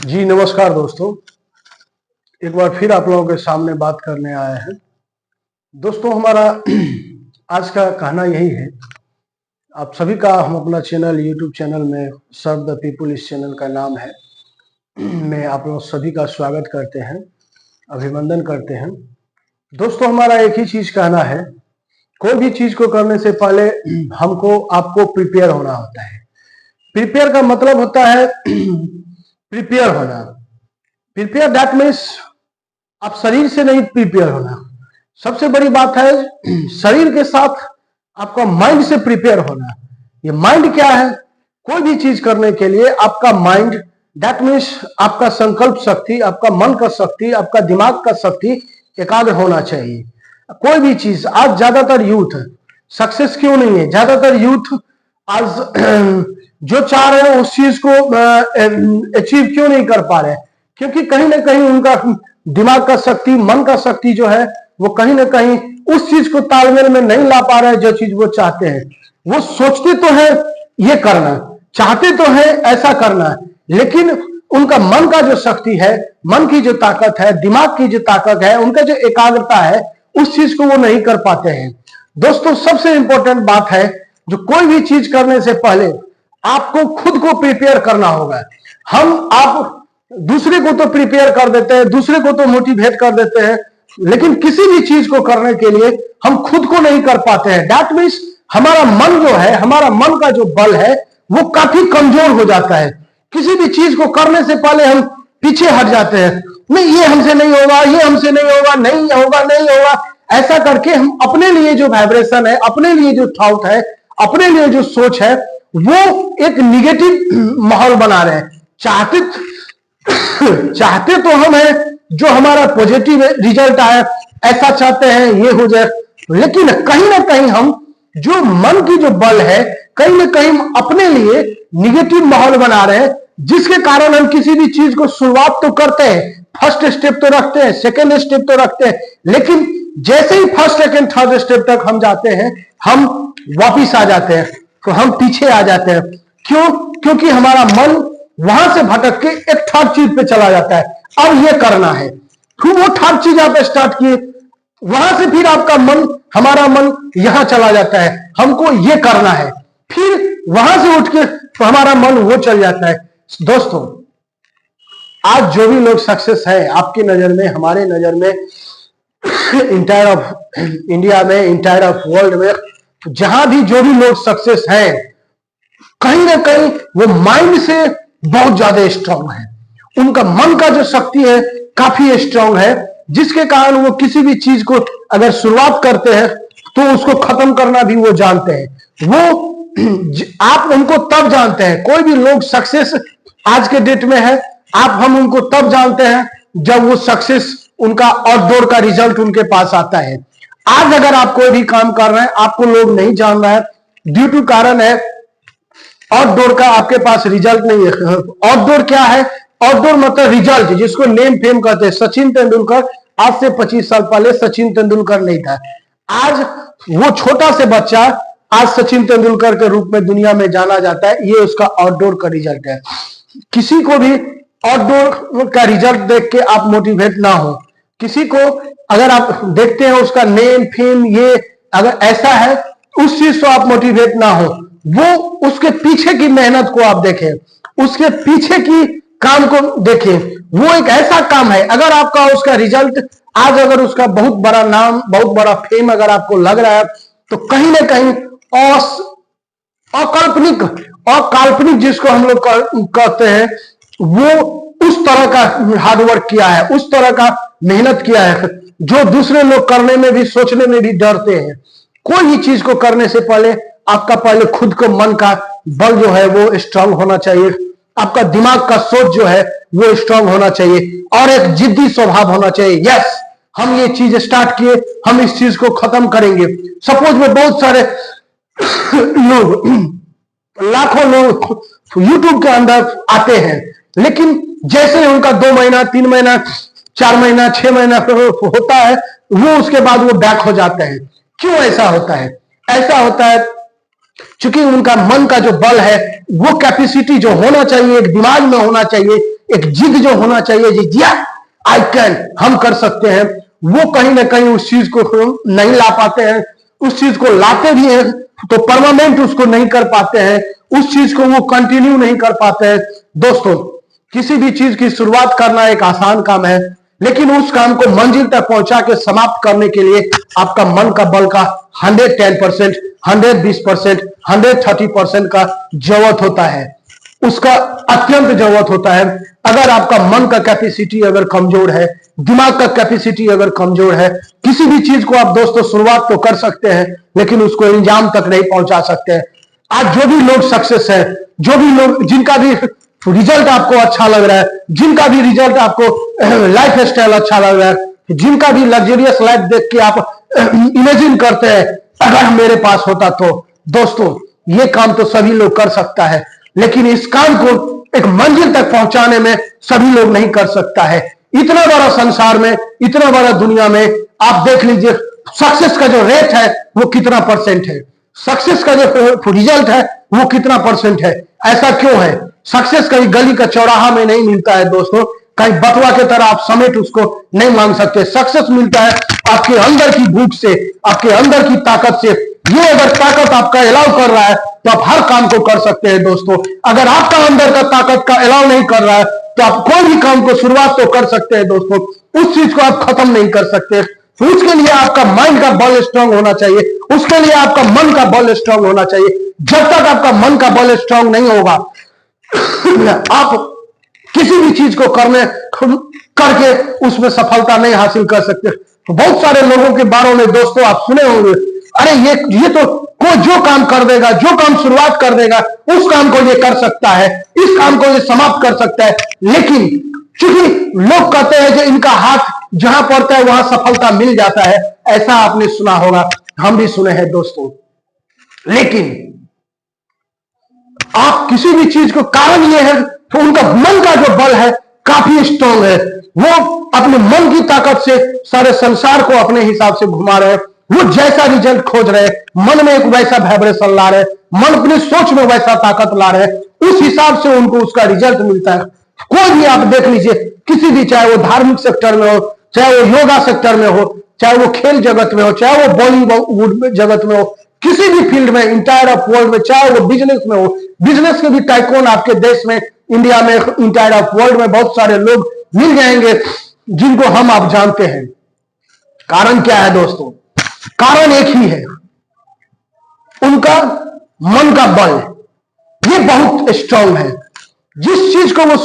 जी नमस्कार दोस्तों, एक बार फिर आप लोगों के सामने बात करने आए हैं। दोस्तों हमारा आज का कहना यही है, आप सभी का हम अपना चैनल यूट्यूब चैनल में सर्व द पीपुल इस चैनल का नाम है, मैं आप लोग सभी का स्वागत करते हैं, अभिनंदन करते हैं। दोस्तों हमारा एक ही चीज कहना है, कोई भी चीज को करने से पहले हमको आपको प्रिपेयर होना होता है। प्रिपेयर का मतलब होता है प्रिपेयर होना। प्रिपेयर दैट मीन्स आप शरीर से नहीं प्रिपेयर होना, सबसे बड़ी बात है शरीर के साथ आपका माइंड से प्रिपेयर होना। ये माइंड क्या है? कोई भी चीज करने के लिए आपका माइंड, दैट मीन्स आपका संकल्प शक्ति, आपका मन का शक्ति, आपका दिमाग का शक्ति एकाग्र होना चाहिए। कोई भी चीज, आज ज्यादातर यूथ सक्सेस क्यों नहीं है? ज्यादातर यूथ आज जो चाह रहे हैं उस चीज को अचीव क्यों नहीं कर पा रहे? क्योंकि कहीं ना कहीं उनका दिमाग का शक्ति, मन का शक्ति जो है वो कहीं ना कहीं उस चीज को तालमेल में नहीं ला पा रहे हैं जो चीज वो चाहते हैं। वो सोचते तो है ये करना, चाहते तो है ऐसा करना, लेकिन उनका मन का जो शक्ति है, मन की जो ताकत है, दिमाग की जो ताकत है, उनका जो एकाग्रता है, उस चीज को वो नहीं कर पाते हैं। दोस्तों सबसे इंपॉर्टेंट बात है, जो कोई भी चीज करने से पहले आपको खुद को प्रिपेयर करना होगा। आप दूसरे को तो प्रिपेयर कर देते हैं, दूसरे को तो मोटिवेट कर देते हैं, लेकिन किसी भी चीज को करने के लिए हम खुद को नहीं कर पाते हैं। दैट मीन्स हमारा मन जो है, हमारा मन का जो बल है वो काफी कमजोर हो जाता है। किसी भी चीज को करने से पहले हम पीछे हट जाते हैं, नहीं ये हमसे नहीं होगा, ये हमसे नहीं होगा, नहीं होगा, नहीं होगा, ऐसा करके हम अपने लिए जो वाइब्रेशन है, अपने लिए जो थॉट है, अपने लिए जो सोच है, वो एक निगेटिव माहौल बना रहे हैं। चाहते तो हम हैं जो हमारा पॉजिटिव रिजल्ट आए, ऐसा चाहते हैं ये हो जाए, लेकिन कहीं ना कहीं हम जो मन की जो बल है, कहीं ना कहीं हम अपने लिए निगेटिव माहौल बना रहे हैं, जिसके कारण हम किसी भी चीज को शुरुआत तो करते हैं, फर्स्ट स्टेप तो रखते हैं, सेकेंड स्टेप तो रखते हैं, लेकिन जैसे ही फर्स्ट सेकेंड थर्ड स्टेप तक हम जाते हैं, हम वापिस आ जाते हैं, तो हम पीछे आ जाते हैं। क्यों? क्योंकि हमारा मन वहां से भटक के एक थर्ड चीज पे चला जाता है, अब ये करना है, फिर वो थर्ड चीज आप स्टार्ट किए, वहां से फिर आपका मन, हमारा मन यहां चला जाता है, हमको ये करना है, फिर वहां से उठ के हमारा मन वो चल जाता है। दोस्तों आज जो भी लोग सक्सेस है आपकी नजर में, हमारे नजर में, इंटायर ऑफ इंडिया में, इंटायर ऑफ वर्ल्ड में, जहां भी जो भी लोग सक्सेस है, कहीं ना कहीं वो माइंड से बहुत ज्यादा स्ट्रांग है। उनका मन का जो शक्ति है काफी स्ट्रांग है, जिसके कारण वो किसी भी चीज को अगर शुरुआत करते हैं तो उसको खत्म करना भी वो जानते हैं। वो आप उनको तब जानते हैं, कोई भी लोग सक्सेस आज के डेट में है, हम उनको तब जानते हैं जब वो सक्सेस, उनका आउटडोर का रिजल्ट उनके पास आता है। आज अगर आप कोई भी काम कर रहे हैं, आपको लोग नहीं जान रहे हैं, ड्यू टू कारण है आउटडोर का आपके पास रिजल्ट नहीं है। आउटडोर क्या है? आउटडोर मतलब रिजल्ट, जिसको नेम फेम कहते हैं। सचिन तेंदुलकर, आज से 25 साल पहले सचिन तेंदुलकर नहीं था, आज वो छोटा से बच्चा आज सचिन तेंदुलकर के रूप में दुनिया में जाना जाता है। ये उसका आउटडोर का रिजल्ट है। किसी को भी आउटडोर का रिजल्ट देख के आप मोटिवेट ना हो। किसी को अगर आप देखते हैं उसका नेम फेम, ये अगर ऐसा है, उस चीज से आप मोटिवेट ना हो, वो उसके पीछे की मेहनत को आप देखें, उसके पीछे की काम को देखें। वो एक ऐसा काम है, अगर आपका उसका रिजल्ट आज, अगर उसका बहुत बड़ा नाम, बहुत बड़ा फेम अगर आपको लग रहा है, तो कहीं ना कहीं अकाल्पनिक जिसको हम लोग कहते हैं, वो उस तरह का हार्डवर्क किया है, उस तरह का मेहनत किया है, जो दूसरे लोग करने में भी, सोचने में भी डरते हैं। कोई भी चीज को करने से पहले आपका पहले खुद को मन का बल जो है वो स्ट्रांग होना चाहिए, आपका दिमाग का सोच जो है वो स्ट्रांग होना चाहिए, और एक जिद्दी स्वभाव होना चाहिए। यस, हम ये चीज स्टार्ट किए, हम इस चीज को खत्म करेंगे। सपोज में बहुत सारे लोग, लाखों लोग यूट्यूब के अंदर आते हैं, लेकिन जैसे उनका 2 महीना, 3 महीना, 4 महीना, 6 महीना होता है, वो उसके बाद वो बैक हो जाते हैं। क्यों ऐसा होता है? ऐसा होता है क्योंकि उनका मन का जो बल है, वो कैपेसिटी जो होना चाहिए, एक दिमाग में होना चाहिए एक जिद जो होना चाहिए, जी आई कैन, हम कर सकते हैं, वो कहीं ना कहीं उस चीज को नहीं ला पाते हैं। उस चीज को लाते भी हैं तो परमानेंट उसको नहीं कर पाते हैं, उस चीज को वो कंटिन्यू नहीं कर पाते हैं। दोस्तों, किसी भी चीज की शुरुआत करना एक आसान काम है, लेकिन उस काम को मंजिल तक पहुंचा के समाप्त करने के लिए आपका मन का बल का 110%, 120%, 130% का जरूरत होता है, उसका अत्यंत जरूरत होता है। अगर आपका मन का कैपेसिटी अगर कमजोर है, दिमाग का कैपेसिटी अगर कमजोर है, किसी भी चीज को आप दोस्तों शुरुआत तो कर सकते हैं, लेकिन उसको इंजाम तक नहीं पहुंचा सकते हैं। आज जो भी लोग सक्सेस है, जो भी लोग जिनका भी रिजल्ट आपको अच्छा लग रहा है, जिनका भी रिजल्ट आपको लाइफ स्टाइल अच्छा लग रहा है, जिनका भी लग्जरियस लाइफ देख के आप इमेजिन करते हैं अगर मेरे पास होता तो, दोस्तों ये काम तो सभी लोग कर सकता है, लेकिन इस काम को एक मंजिल तक पहुंचाने में सभी लोग नहीं कर सकता है। इतना बड़ा संसार में, इतना बड़ा दुनिया में आप देख लीजिए सक्सेस का जो रेट है वो कितना परसेंट है, सक्सेस का जो रिजल्ट है वो कितना परसेंट है। ऐसा क्यों है? सक्सेस कहीं गली का चौराहा में नहीं मिलता है दोस्तों, कहीं बटुआ के तरह आप समेट उसको नहीं मांग सकते। सक्सेस मिलता है आपके अंदर की भूख से, आपके अंदर की ताकत से। ये अगर ताकत आपका अलाउ कर रहा है तो आप हर काम को कर सकते हैं दोस्तों। अगर आपका अंदर का ताकत का अलाउ नहीं कर रहा है तो आप कोई भी काम को शुरुआत तो कर सकते हैं दोस्तों, उस चीज को आप खत्म नहीं कर सकते। तो उसके लिए आपका माइंड का बल स्ट्रांग होना चाहिए, उसके लिए आपका मन का बल स्ट्रांग होना चाहिए। जब तक आपका मन का बल स्ट्रांग नहीं होगा आप किसी भी चीज को करके उसमें सफलता नहीं हासिल कर सकते। तो बहुत सारे लोगों के बारे में दोस्तों आप सुने होंगे, अरे ये तो कोई जो काम कर देगा, जो काम शुरुआत कर देगा उस काम को ये कर सकता है, इस काम को ये समाप्त कर सकता है। लेकिन चूंकि लोग कहते हैं कि इनका हाथ जहां पड़ता है वहां सफलता मिल जाता है, ऐसा आपने सुना होगा, हम भी सुने हैं दोस्तों। लेकिन आप किसी भी चीज को, कारण ये है तो उनका मन का जो बल है काफी स्ट्रांग है, वो अपने मन की ताकत से सारे संसार को अपने हिसाब से घुमा रहे हैं। वो जैसा रिजल्ट खोज रहे, मन में एक वैसा वाइब्रेशन ला रहे, मन अपनी सोच में वैसा ताकत ला रहे, उस हिसाब से उनको उसका रिजल्ट मिलता है। कोई भी आप देख लीजिए, किसी भी, चाहे वो धार्मिक सेक्टर में हो, चाहे वो योगा सेक्टर में हो, चाहे वो खेल जगत में हो, चाहे वो बॉलीवुड जगत में हो, किसी भी फील्ड में, इंटायर ऑफ वर्ल्ड में, चाहे वो बिजनेस में हो, बिजनेस के भी टाइकून आपके देश में, इंडिया में, इंटायर ऑफ वर्ल्ड में बहुत सारे लोग मिल जाएंगे जिनको हम आप जानते हैं। कारण क्या है दोस्तों? कारण एक ही है, उनका मन का बल ये बहुत स्ट्रांग है। जिस चीज को वो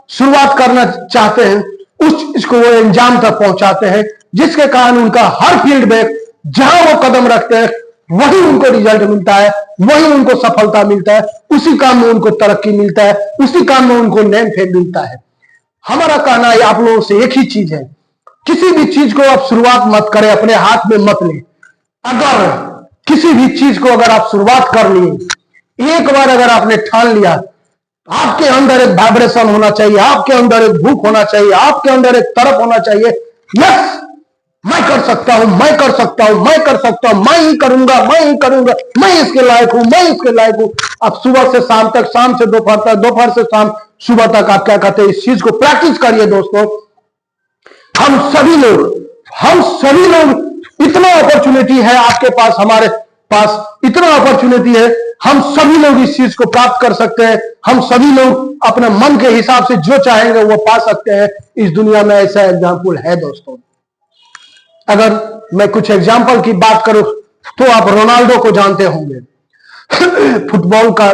शुरुआत करना चाहते हैं उस चीज को वो अंजाम तक पहुंचाते हैं, जिसके कारण उनका हर फील्ड में जहां वो कदम रखते हैं वही उनको रिजल्ट मिलता है, वही उनको सफलता मिलता है, उसी काम में उनको तरक्की मिलता है, उसी काम में उनको नेम फेम मिलता है। हमारा कहना है आप लोगों से एक ही चीज है, किसी भी चीज को आप शुरुआत मत करें, अपने हाथ में मत लें। अगर किसी भी चीज को अगर आप शुरुआत कर लिए, एक बार अगर आपने ठान लिया, आपके अंदर एक वाइब्रेशन होना चाहिए, आपके अंदर एक भूख होना चाहिए, आपके अंदर एक तरफ होना चाहिए, यस मैं कर सकता हूं, मैं कर सकता हूं, मैं कर सकता हूं, मैं ही करूंगा, मैं ही करूंगा, मैं इसके लायक हूं, मैं इसके लायक हूं। आप सुबह से शाम तक, शाम से दोपहर तक, दोपहर से शाम, सुबह तक आप क्या कहते हैं, इस चीज को प्रैक्टिस करिए दोस्तों। हम सभी लोग इतना अपॉर्चुनिटी है आपके पास, हमारे पास इतना अपॉर्चुनिटी है, हम सभी लोग इस चीज को प्राप्त कर सकते हैं। हम सभी लोग अपने मन के हिसाब से जो चाहेंगे वो पा सकते हैं। इस दुनिया में ऐसा एग्जाम्पल है दोस्तों। अगर मैं कुछ एग्जाम्पल की बात करूं तो आप रोनाल्डो को जानते होंगे, फुटबॉल का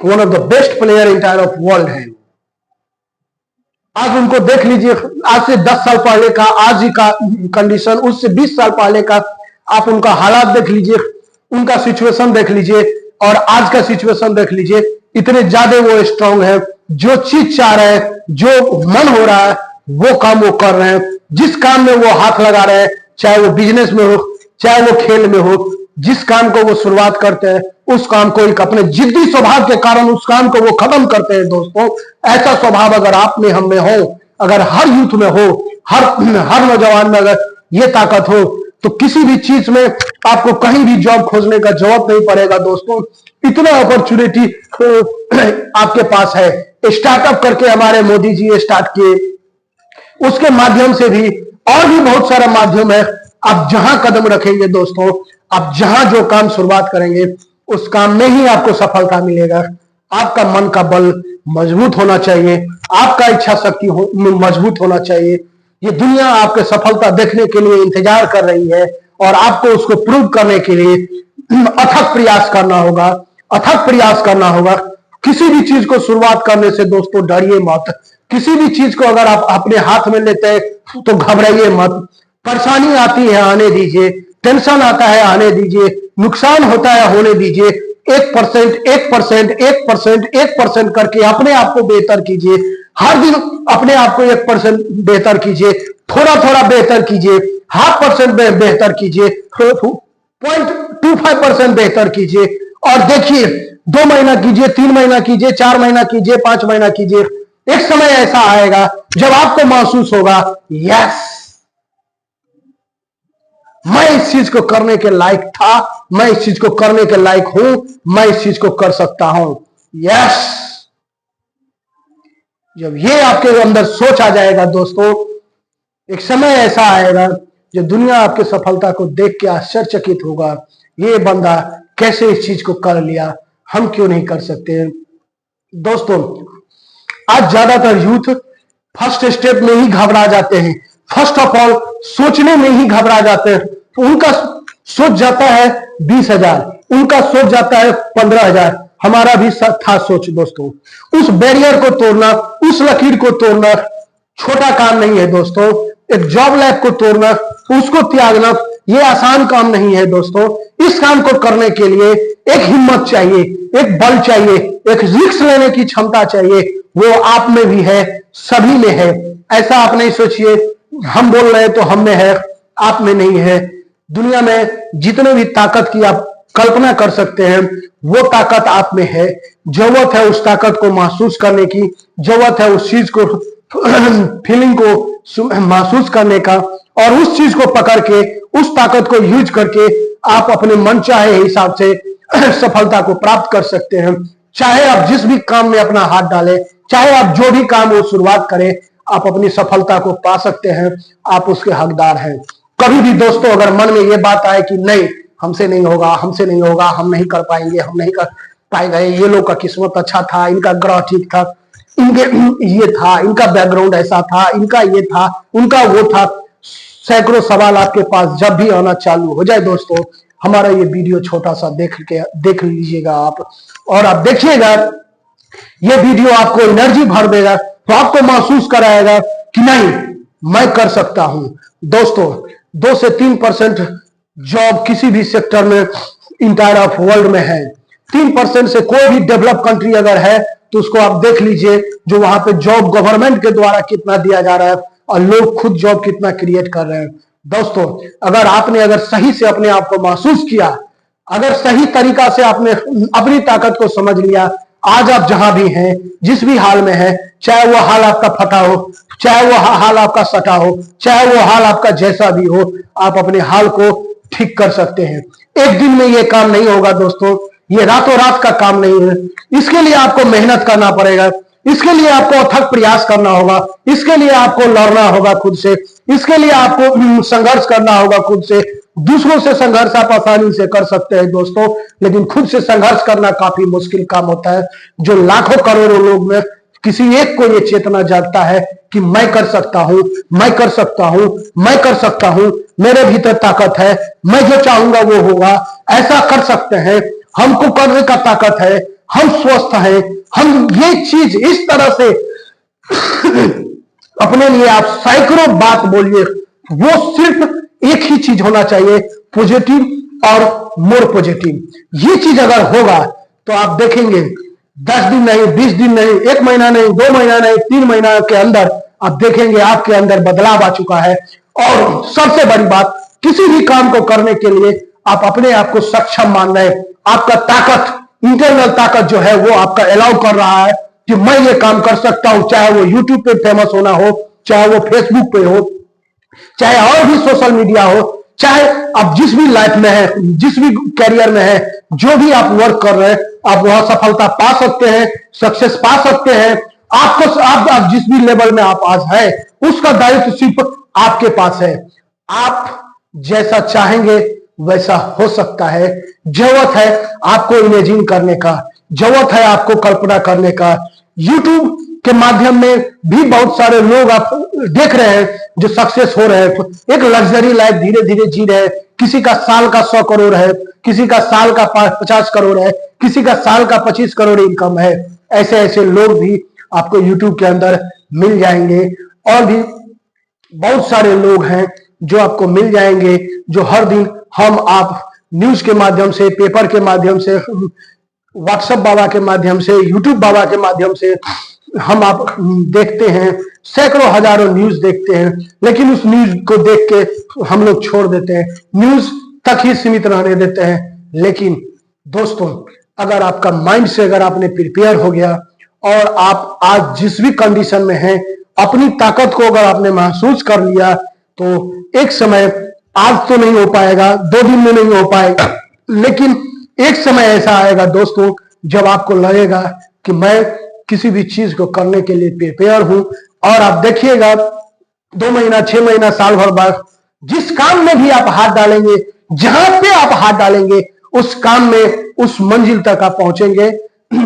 one of the best player entire of world है। आज उनको देख लीजिए, आज से 10 साल पहले का आज ही का कंडीशन, उससे 20 साल पहले का आप उनका हालात देख लीजिए, उनका सिचुएशन देख लीजिए और आज का सिचुएशन देख लीजिए, इतने ज्यादा वो स्ट्रांग है। जो चीज चाह रहे हैं, जो मन हो रहा है वो काम वो कर रहे हैं, जिस काम में वो हाथ लगा रहे हैं, चाहे वो बिजनेस में हो, चाहे वो खेल में हो, जिस काम को वो शुरुआत करते हैं उस काम को एक अपने जिद्दी स्वभाव के कारण उस काम को वो खत्म करते हैं दोस्तों। ऐसा स्वभाव अगर आप में, हम में हो, अगर हर यूथ में हो, हर नौजवान में अगर ये ताकत हो तो किसी भी चीज में आपको कहीं भी जॉब खोजने का जरूरत नहीं पड़ेगा दोस्तों। इतना अपॉर्चुनिटी आपके पास है। स्टार्टअप करके हमारे मोदी जी स्टार्ट किए, उसके माध्यम से भी और भी बहुत सारा माध्यम है। आप जहां कदम रखेंगे दोस्तों, आप जहां जो काम शुरुआत करेंगे उस काम में ही आपको सफलता मिलेगा। आपका मन का बल मजबूत होना चाहिए, आपका इच्छा शक्ति मजबूत होना चाहिए। ये दुनिया आपके सफलता देखने के लिए इंतजार कर रही है और आपको उसको प्रूव करने के लिए अथक प्रयास करना होगा, अथक प्रयास करना होगा। किसी भी चीज को शुरुआत करने से दोस्तों डरिए मत। किसी भी चीज को अगर आप अपने हाथ में लेते हैं तो घबराइए मत। परेशानी आती है आने दीजिए, टेंशन आता है आने दीजिए, नुकसान होता है होने दीजिए। 1%, 1%, 1%, 1% करके अपने आप को बेहतर कीजिए। हर दिन अपने आप को 1% बेहतर कीजिए, थोड़ा थोड़ा बेहतर कीजिए, 0.5% बेहतर कीजिए, 0.25% बेहतर कीजिए। और देखिए 2 महीना कीजिए, 3 महीना कीजिए, 4 महीना कीजिए, 5 महीना कीजिए। एक समय ऐसा आएगा जब आपको महसूस होगा, यस मैं इस चीज को करने के लायक था, मैं इस चीज को करने के लायक हूं, मैं इस चीज को कर सकता हूं। यस, जब ये आपके अंदर सोच आ जाएगा दोस्तों, एक समय ऐसा आएगा जो दुनिया आपके सफलता को देख के आश्चर्यचकित होगा, ये बंदा कैसे इस चीज को कर लिया, हम क्यों नहीं कर सकते। दोस्तों आज ज्यादातर यूथ फर्स्ट स्टेप में ही घबरा जाते हैं, फर्स्ट ऑफ ऑल सोचने में ही घबरा जाते हैं। तो उनका सोच जाता है 20,000, उनका सोच जाता है 15,000। हमारा भी था सोच दोस्तों। उस बैरियर को तोड़ना, उस लकीर को तोड़ना छोटा काम नहीं है दोस्तों। एक जॉब लैब को तोड़ना, उसको त्यागना, ये आसान काम नहीं है दोस्तों। इस काम को करने के लिए एक हिम्मत चाहिए, एक बल चाहिए, एक रिस्क लेने की क्षमता चाहिए। वो आप में भी है, सभी में है। ऐसा आप नहीं सोचिए हम बोल रहे हैं तो हम में है, आप में नहीं है। दुनिया में जितने भी ताकत की आप कल्पना कर सकते हैं वो ताकत आप में है। जरूरत है उस ताकत को महसूस करने की, जरूरत है उस चीज को फीलिंग को महसूस करने का, और उस चीज को पकड़ के उस ताकत को यूज करके आप अपने मन चाहे हिसाब से सफलता को प्राप्त कर सकते हैं। चाहे आप जिस भी काम में अपना हाथ डालें, चाहे आप जो भी काम वो शुरुआत करें, आप अपनी सफलता को पा सकते हैं, आप उसके हकदार हैं। कभी भी दोस्तों अगर मन में ये बात आए कि नहीं हमसे नहीं होगा, हमसे नहीं होगा, हम नहीं कर पाएंगे, हम नहीं कर पाएंगे, ये लोग का किस्मत अच्छा था, इनका ग्रह ठीक था, इनके ये था, इनका बैकग्राउंड ऐसा था, इनका ये था, उनका वो था, सैकड़ों सवाल आपके पास जब भी आना चालू हो जाए दोस्तों, हमारा ये वीडियो छोटा सा देख लीजिएगा आप, और आप देखिएगा ये वीडियो आपको एनर्जी भर देगा, तो आपको महसूस कराएगा कि नहीं मैं कर सकता हूं। दोस्तों 2 से 3% जॉब किसी भी सेक्टर में इंटायर ऑफ वर्ल्ड में है। 3% से कोई भी डेवलप कंट्री अगर है तो उसको आप देख लीजिए, जो वहां पे जॉब गवर्नमेंट के द्वारा कितना दिया जा रहा है और लोग खुद जॉब कितना क्रिएट कर रहे हैं। दोस्तों अगर आपने सही से अपने आप को महसूस किया, अगर सही तरीका से आपने अपनी ताकत को समझ लिया, आज आप जहां भी हैं, जिस भी हाल में हैं, चाहे वो हाल आपका फटा हो, चाहे वो हाल आपका सटा हो, चाहे वो हाल आपका जैसा भी हो, आप अपने हाल को ठीक कर सकते हैं। एक दिन में ये काम नहीं होगा दोस्तों, ये रातों रात का काम नहीं है। इसके लिए आपको मेहनत करना पड़ेगा, इसके लिए आपको अथक प्रयास करना होगा, इसके लिए आपको लड़ना होगा खुद से, इसके लिए आपको संघर्ष करना होगा खुद से। दूसरों से संघर्ष आप आसानी से कर सकते हैं दोस्तों, लेकिन खुद से संघर्ष करना काफी मुश्किल काम होता है। जो लाखों करोड़ों लोग में किसी एक को ये चेतना जागता है कि मैं कर सकता हूं, मैं कर सकता हूं, मैं कर सकता हूं, मेरे भीतर ताकत है, मैं जो चाहूंगा वो होगा, ऐसा कर सकते हैं, हमको करने का ताकत है, हम स्वस्थ हैं, हम ये चीज इस तरह से अपने लिए आप सैकड़ों बात बोलिए, वो सिर्फ एक ही चीज होना चाहिए, पॉजिटिव और मोर पॉजिटिव। ये चीज अगर होगा तो आप देखेंगे 10 दिन नहीं, 20 दिन नहीं, 1 महीना नहीं, 2 महीना नहीं, 3 महीना के अंदर आप देखेंगे आपके अंदर बदलाव आ चुका है। और सबसे बड़ी बात, किसी भी काम को करने के लिए आप अपने आप को सक्षम मान रहे हैं। आपका ताकत, इंटरनल ताकत जो है वो आपका अलाउ कर रहा है कि मैं ये काम कर सकता हूं, चाहे वो यूट्यूब पे फेमस होना हो, चाहे वो फेसबुक पे हो, चाहे और भी सोशल मीडिया हो, चाहे आप जिस भी लाइफ में है, जिस भी कैरियर में है, जो भी आप वर्क कर रहे हैं आप वहां सफलता पा सकते हैं, सक्सेस पा सकते हैं। आप जिस भी लेवल में आप आज है, उसका दायित्व सिर्फ आपके पास है। आप जैसा चाहेंगे वैसा हो सकता है। जरूरत है आपको इमेजिन करने का, जरूरत है आपको कल्पना करने का। यूट्यूब के माध्यम में भी बहुत सारे लोग आप देख रहे हैं जो सक्सेस हो रहे हैं, एक लग्जरी लाइफ धीरे धीरे जी रहे हैं। किसी का साल का 100 करोड़ है, किसी का साल का 50 करोड़ है, किसी का साल का 25 करोड़ इनकम है। ऐसे ऐसे लोग भी आपको यूट्यूब के अंदर मिल जाएंगे। और भी बहुत सारे लोग हैं जो आपको मिल जाएंगे, जो हर दिन हम आप न्यूज के माध्यम से, पेपर के माध्यम से, व्हाट्सएप बाबा के माध्यम से, यूट्यूब बाबा के माध्यम से हम आप देखते हैं। सैकड़ों हजारों न्यूज देखते हैं, लेकिन उस न्यूज को देख के हम लोग छोड़ देते हैं, न्यूज तक ही सीमित रहने देते हैं। लेकिन दोस्तों, अगर आपका माइंड से अगर आपने प्रिपेयर हो गया और आप आज जिस भी कंडीशन में हैं, अपनी ताकत को अगर आपने महसूस कर लिया, तो एक समय, आज तो नहीं हो पाएगा, 2 दिन में नहीं हो पाएगा, लेकिन एक समय ऐसा आएगा दोस्तों जब आपको लगेगा कि मैं किसी भी चीज को करने के लिए प्रिपेयर हूं। और आप देखिएगा 2 महीना, 6 महीना, साल भर बाद जिस काम में भी आप हाथ डालेंगे, जहां पे आप हाथ डालेंगे, उस काम में, उस मंजिल तक आप पहुंचेंगे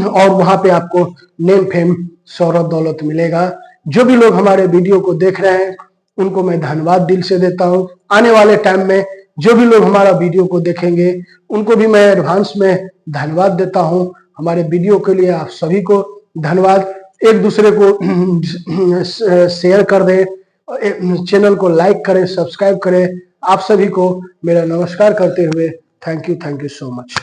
और वहां पे आपको नेम फेम, शोहरत, दौलत मिलेगा। जो भी लोग हमारे वीडियो को देख रहे हैं उनको मैं धन्यवाद दिल से देता हूं। आने वाले टाइम में जो भी लोग हमारा वीडियो को देखेंगे उनको भी मैं एडवांस में धन्यवाद देता हूं। हमारे वीडियो के लिए आप सभी को धन्यवाद। एक दूसरे को शेयर कर दें, चैनल को लाइक करें, सब्सक्राइब करें। आप सभी को मेरा नमस्कार करते हुए थैंक यू सो मच।